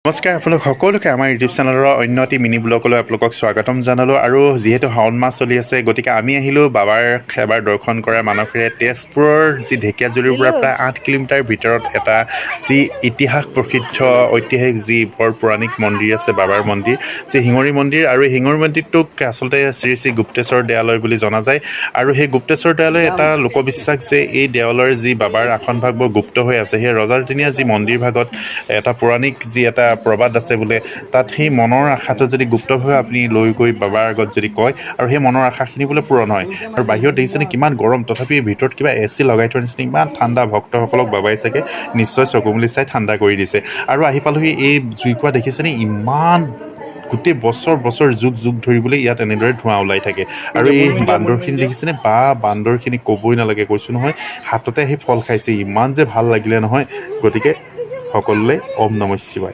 নমস্কাৰ আপোনালোক সকলোকে আমাৰ ইউটিউব চেনেলৰ অন্য এটি মিনি ব্লগলৈ আপোনালোকক স্বাগতম জনালোঁ আৰু যিহেতু শাওণ মাহ চলি আছে গতিকে আমি আহিলোঁ বাবাৰ এবাৰ দৰ্শন কৰা মানসেৰে তেজপুৰৰ যি ঢেকীয়াজুলিৰ পৰা প্ৰায় 8 কিলোমিটাৰ ভিতৰত এটা যি ইতিহাস প্ৰসিদ্ধ ঐতিহাসিক যি বৰ পৌৰাণিক মন্দিৰ আছে বাবাৰ মন্দিৰ যি শিঙৰি মন্দিৰ আৰু এই শিঙৰি মন্দিৰটোক আচলতে শ্ৰী শ্ৰী গুপ্তেশ্বৰ দেৱালয় বুলি জনা যায় আৰু সেই গুপ্তেশ্বৰ দেৱালয় এটা লোকবিশ্বাস যে এই দেৱালয়ৰ যি বাবাৰ আসনভাগবোৰ গুপ্ত হৈ আছে সেই ৰজাদিনীয়া যি মন্দিৰ ভাগত এটা পৌৰাণিক যি এটা প্ৰবাদ আছে বোলে তাত সেই মনৰ আশাটো যদি গুপ্তভাৱে আপুনি লৈ গৈ বাবাৰ আগত যদি কয় আৰু সেই মনৰ আশাখিনি বোলে পূৰণ হয় আৰু বাহিৰত দেখিছেনে কিমান গৰম তথাপি ভিতৰত কিবা AC লগাই থোৱাৰ নিচিনা ইমান ঠাণ্ডা ভক্তসকলক বাবাই চাগে নিশ্চয় চকু মুলি চাই ঠাণ্ডা কৰি দিছে আৰু আহি পালোহি এই জুইকুৰা দেখিছেনে ইমান গোটেই বছৰ যুগ ধৰিবলৈ ইয়াত এনেদৰে ধোঁৱা ওলাই থাকে আৰু এই বান্দৰখিনি দেখিছেনে বান্দৰখিনি ক'বই নালাগে কৈছোঁ নহয় হাততে আহি ফল খাইছে ইমান যে ভাল লাগিলে নহয় গতিকে সকলোলৈ ওম নমঃ শিৱায়।